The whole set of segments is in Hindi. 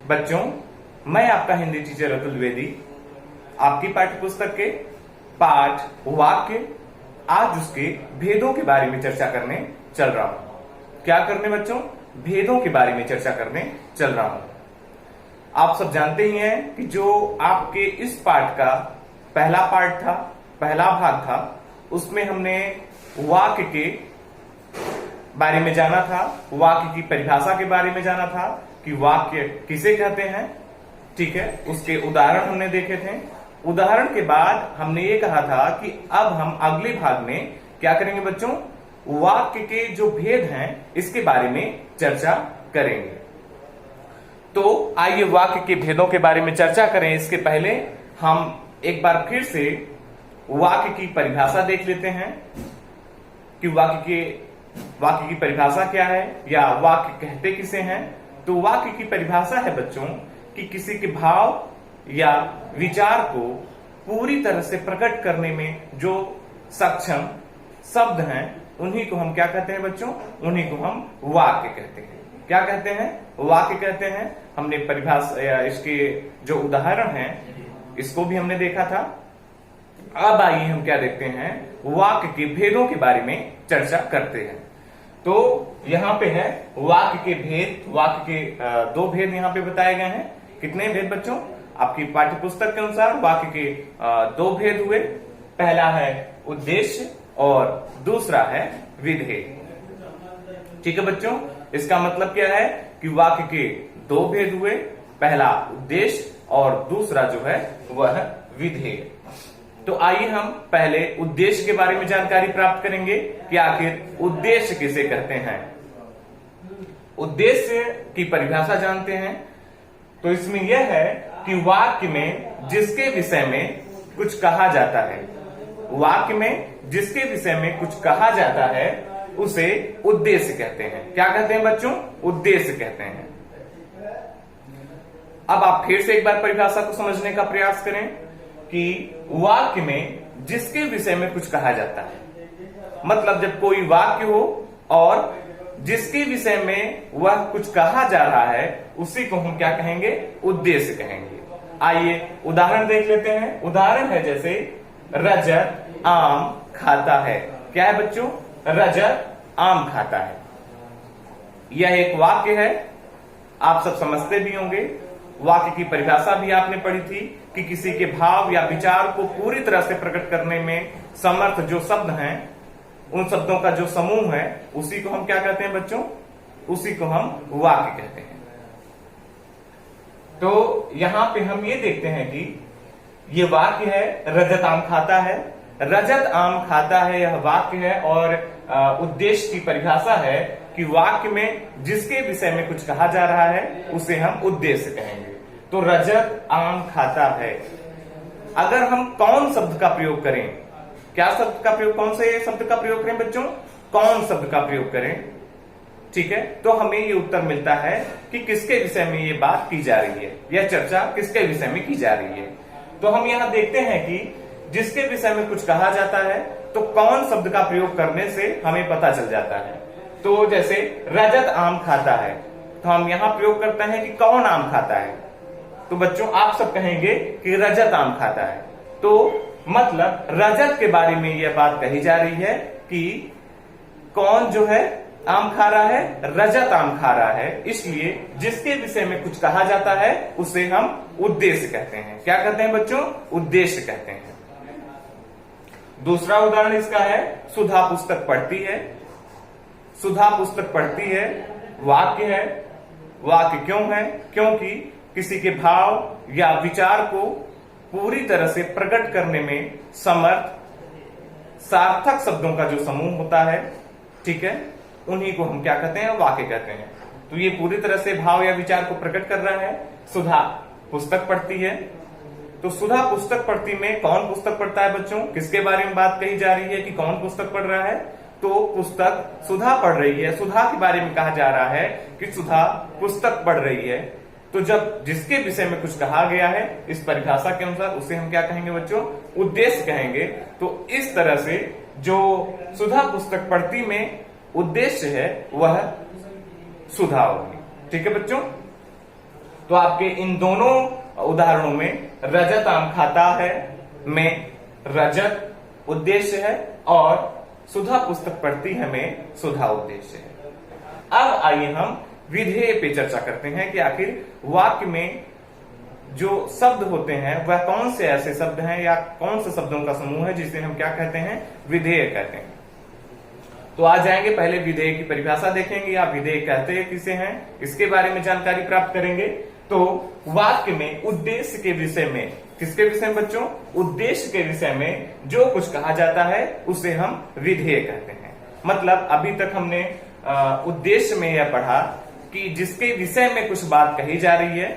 बच्चों, मैं आपका हिंदी टीचर अतुल द्विवेदी आपकी पाठ्य पुस्तक के पाठ वाक्य आज उसके भेदों के बारे में चर्चा करने चल रहा हूं। क्या करने बच्चों? भेदों के बारे में चर्चा करने चल रहा हूं। आप सब जानते ही हैं कि जो आपके इस पाठ का पहला पार्ट था, पहला भाग था, उसमें हमने वाक्य के बारे में जाना था, वाक्य की परिभाषा के बारे में जाना था कि वाक्य किसे कहते हैं। ठीक है, उसके उदाहरण हमने देखे थे। उदाहरण के बाद हमने ये कहा था कि अब हम अगले भाग में क्या करेंगे बच्चों? वाक्य के जो भेद हैं इसके बारे में चर्चा करेंगे। तो आइए वाक्य के भेदों के बारे में चर्चा करें। इसके पहले हम एक बार फिर से वाक्य की परिभाषा देख लेते हैं कि वाक्य की परिभाषा क्या है या वाक्य कहते किसे हैं। तो वाक्य की परिभाषा है बच्चों कि किसी के भाव या विचार को पूरी तरह से प्रकट करने में जो सक्षम शब्द हैं उन्हीं को हम क्या कहते हैं बच्चों? उन्हीं को हम वाक्य कहते हैं। क्या कहते हैं? वाक्य कहते हैं। हमने परिभाषा या इसके जो उदाहरण हैं इसको भी हमने देखा था। अब आइए हम क्या देखते हैं? वाक्य के भेदों के बारे में चर्चा करते हैं। तो यहां पे है वाक्य के भेद। वाक्य के दो भेद यहां पे बताए गए हैं। कितने भेद बच्चों? आपकी पाठ्य पुस्तक के अनुसार वाक्य के दो भेद हुए। पहला है उद्देश्य और दूसरा है विधेय। ठीक है बच्चों, इसका मतलब क्या है कि वाक्य के दो भेद हुए, पहला उद्देश्य और दूसरा जो है वह विधेय। तो आइए हम पहले उद्देश्य के बारे में जानकारी प्राप्त करेंगे कि आखिर उद्देश्य किसे कहते हैं। उद्देश्य की परिभाषा जानते हैं तो इसमें यह है कि वाक्य में जिसके विषय में कुछ कहा जाता है, वाक्य में जिसके विषय में कुछ कहा जाता है उसे उद्देश्य कहते हैं। क्या कहते हैं बच्चों? उद्देश्य कहते हैं। अब आप फिर से एक बार परिभाषा को समझने का प्रयास करें कि वाक्य में जिसके विषय में कुछ कहा जाता है, मतलब जब कोई वाक्य हो और जिसके विषय में वह कुछ कहा जा रहा है उसी को हम क्या कहेंगे? उद्देश्य कहेंगे। आइए उदाहरण देख लेते हैं। उदाहरण है जैसे रजत आम खाता है। क्या है बच्चों? रजत आम खाता है। यह एक वाक्य है, आप सब समझते भी होंगे। वाक्य की परिभाषा भी आपने पढ़ी थी कि किसी के भाव या विचार को पूरी तरह से प्रकट करने में समर्थ जो शब्द हैं, उन शब्दों का जो समूह है उसी को हम क्या कहते हैं बच्चों? उसी को हम वाक्य कहते हैं। तो यहां पे हम ये देखते हैं कि ये वाक्य है, रजत आम खाता है। रजत आम खाता है यह वाक्य है और उद्देश्य की परिभाषा है कि वाक्य में जिसके विषय में कुछ कहा जा रहा है उसे हम उद्देश्य कहेंगे। तो रजत आम खाता है। अगर हम कौन शब्द का प्रयोग करें, क्या शब्द का प्रयोग, कौन से शब्द का प्रयोग करें बच्चों? कौन शब्द का प्रयोग करें। ठीक है, तो हमें ये उत्तर मिलता है कि किसके विषय में ये बात की जा रही है, यह चर्चा किसके विषय में की जा रही है। तो हम यहां देखते हैं कि जिसके विषय में कुछ कहा जाता है तो कौन शब्द का प्रयोग करने से हमें पता चल जाता है। तो जैसे रजत आम खाता है तो हम यहां प्रयोग करते हैं कि कौन आम खाता है। तो बच्चों आप सब कहेंगे कि रजत आम खाता है। तो मतलब रजत के बारे में यह बात कही जा रही है कि कौन जो है आम खा रहा है? रजत आम खा रहा है। इसलिए जिसके विषय में कुछ कहा जाता है उसे हम उद्देश्य कहते हैं। क्या कहते हैं बच्चों? उद्देश्य कहते हैं। दूसरा उदाहरण इसका है, सुधा पुस्तक पढ़ती है। सुधा पुस्तक पढ़ती है वाक्य है। वाक्य क्यों है? क्योंकि किसी के भाव या विचार को पूरी तरह से प्रकट करने में समर्थ सार्थक शब्दों का जो समूह होता है, ठीक है, उन्हीं को हम क्या कहते हैं? वाक्य कहते हैं। तो ये पूरी तरह से भाव या विचार को प्रकट कर रहा है। सुधा पुस्तक पढ़ती है। तो सुधा पुस्तक पढ़ती में कौन पुस्तक पढ़ता है बच्चों? किसके बारे में बात कही जा रही है कि कौन पुस्तक पढ़ रहा है? तो पुस्तक सुधा पढ़ रही है। सुधा के बारे में कहा जा रहा है कि सुधा पुस्तक पढ़ रही है। तो जब जिसके विषय में कुछ कहा गया है इस परिभाषा के अनुसार उसे हम क्या कहेंगे बच्चों? उद्देश्य कहेंगे। तो इस तरह से जो सुधा पुस्तक पढ़ती में उद्देश्य है वह सुधा होगी। ठीक है बच्चों। तो आपके इन दोनों उदाहरणों में रजत आम खाता है में रजत उद्देश्य है और सुधा पुस्तक पढ़ती है में सुधा उद्देश्य है। अब आइए हम विधेय पे चर्चा करते हैं कि आखिर वाक्य में जो शब्द होते हैं वह कौन से ऐसे शब्द हैं या कौन से शब्दों का समूह है जिसे हम क्या कहते हैं, विधेय कहते हैं। तो आ जाएंगे, पहले विधेय की परिभाषा देखेंगे या विधेय कहते किसे हैं इसके बारे में जानकारी प्राप्त करेंगे। तो वाक्य में उद्देश्य के विषय में, किसके विषय में बच्चों, उद्देश्य के विषय में जो कुछ कहा जाता है उसे हम विधेय कहते हैं। मतलब अभी तक हमने उद्देश्य में यह पढ़ा कि जिसके विषय में कुछ बात कही जा रही है,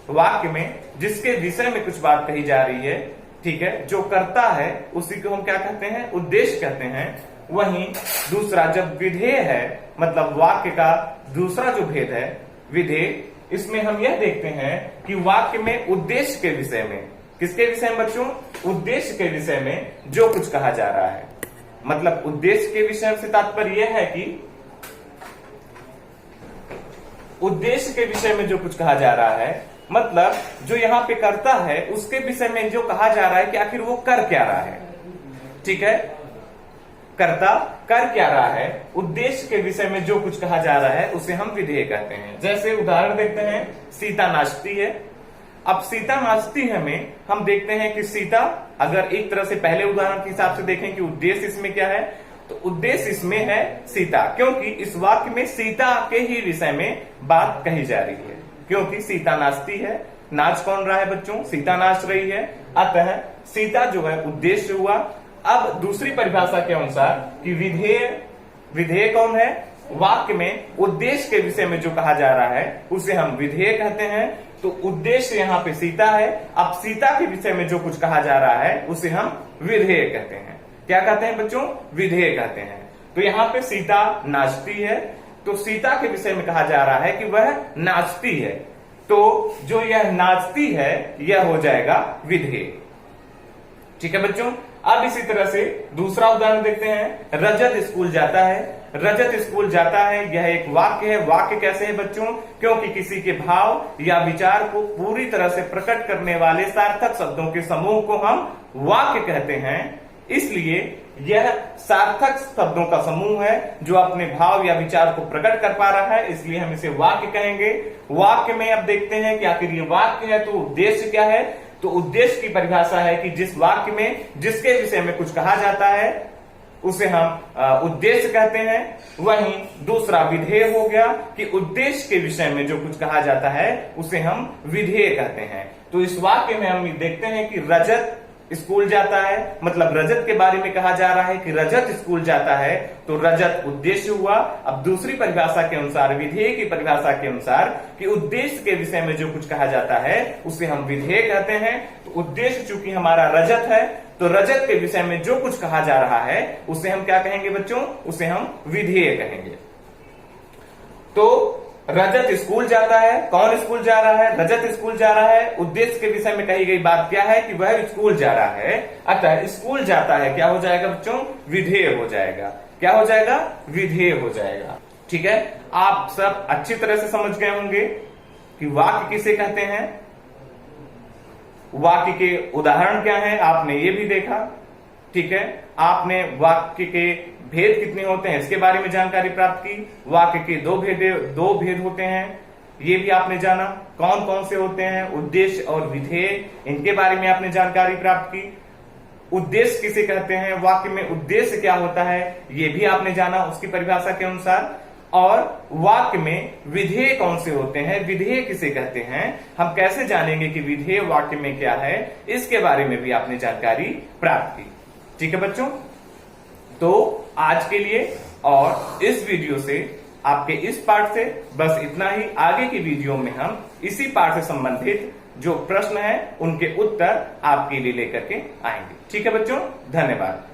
वाक्य में जिसके विषय में कुछ बात कही जा रही है, ठीक है, जो करता है उसी को हम क्या कहते हैं, उद्देश्य कहते हैं। वहीं दूसरा जब विधेय है, मतलब वाक्य का दूसरा जो भेद है विधेय, इसमें हम यह देखते हैं कि वाक्य में उद्देश्य के विषय में, किसके विषय में बच्चों, उद्देश्य के विषय में जो कुछ कहा जा रहा है। मतलब उद्देश्य के विषय से तात्पर्य यह है कि उद्देश्य के विषय में जो कुछ कहा जा रहा है, मतलब जो यहाँ पे करता है उसके विषय में जो कहा जा रहा है कि आखिर वो कर क्या रहा है। ठीक है, कर्ता कर क्या रहा है, उद्देश्य के विषय में जो कुछ कहा जा रहा है उसे हम विधेय कहते हैं। जैसे उदाहरण देखते हैं, सीता नाचती है। अब सीता नाचती है में हम देखते हैं कि सीता, अगर एक तरह से पहले उदाहरण के हिसाब से देखें कि उद्देश्य इसमें क्या है, तो उद्देश्य इसमें है सीता, क्योंकि इस वाक्य में सीता के ही विषय में बात कही जा रही है। क्योंकि सीता नाचती है, नाच कौन रहा है बच्चों, सीता नाच रही है, अतः सीता जो है उद्देश्य हुआ। अब दूसरी परिभाषा के अनुसार कि विधेय कौन है, वाक्य में उद्देश्य के विषय में जो कहा जा रहा है उसे हम विधेय कहते हैं। तो उद्देश्य यहाँ पे सीता है, अब सीता के विषय में जो कुछ कहा जा रहा है उसे हम विधेय कहते हैं। क्या कहते हैं बच्चों, विधेय कहते हैं। तो यहाँ पे सीता नाचती है, तो सीता के विषय में कहा जा रहा है कि वह नाचती है, तो जो यह नाचती है यह हो जाएगा विधेय। ठीक है बच्चों। अब इसी तरह से दूसरा उदाहरण देखते हैं, रजत स्कूल जाता है। रजत स्कूल जाता है, यह एक वाक्य है। वाक्य कैसे है बच्चों, क्योंकि किसी के भाव या विचार को पूरी तरह से प्रकट करने वाले सार्थक शब्दों के समूह को हम वाक्य कहते हैं। इसलिए यह सार्थक शब्दों का समूह है जो अपने भाव या विचार को प्रकट कर पा रहा है, इसलिए हम इसे वाक्य कहेंगे। वाक्य में अब देखते हैं कि आखिर ये वाक्य है तो उद्देश्य क्या है। तो उद्देश्य की परिभाषा है कि जिस वाक्य में जिसके विषय में कुछ कहा जाता है उसे हम उद्देश्य कहते हैं। वहीं दूसरा विधेय हो गया कि उद्देश्य के विषय में जो कुछ कहा जाता है उसे हम विधेय कहते हैं। तो इस वाक्य में हम देखते हैं कि रजत स्कूल जाता है, मतलब रजत के बारे में कहा जा रहा है कि रजत स्कूल जाता है, तो रजत उद्देश्य हुआ। अब दूसरी परिभाषा के अनुसार, विधेय की परिभाषा के अनुसार कि उद्देश्य के विषय में जो कुछ कहा जाता है उसे हम विधेय कहते हैं। तो उद्देश्य चूंकि हमारा रजत है, तो रजत के विषय में जो कुछ कहा जा रहा है उसे हम क्या कहेंगे बच्चों, उसे हम विधेय कहेंगे। तो रजत स्कूल जाता है, कौन स्कूल जा रहा है, रजत स्कूल जा रहा है। उद्देश्य के विषय में कही गई बात क्या है कि वह स्कूल जा रहा है, अतः स्कूल जाता है क्या हो जाएगा बच्चों, विधेय हो जाएगा। क्या हो जाएगा, विधेय हो जाएगा। ठीक है, आप सब अच्छी तरह से समझ गए होंगे कि वाक्य किसे कहते हैं, वाक्य के उदाहरण क्या है, आपने ये भी देखा। ठीक है, आपने वाक्य के भेद कितने होते हैं इसके बारे में जानकारी प्राप्त की। वाक्य के दो भेद होते हैं, ये भी आपने जाना। कौन कौन से होते हैं, उद्देश्य और विधेय, इनके बारे में आपने जानकारी प्राप्त की। उद्देश्य किसे कहते हैं, वाक्य में उद्देश्य क्या होता है ये भी आपने जाना उसकी परिभाषा के अनुसार। और वाक्य में विधेय कौन से होते हैं, विधेय किसे कहते हैं, हम कैसे जानेंगे कि विधेय वाक्य में क्या है, इसके बारे में भी आपने जानकारी प्राप्त की। ठीक है बच्चों, तो आज के लिए और इस वीडियो से, आपके इस पार्ट से बस इतना ही। आगे की वीडियो में हम इसी पार्ट से संबंधित जो प्रश्न है उनके उत्तर आपके लिए लेकर के आएंगे। ठीक है बच्चों, धन्यवाद।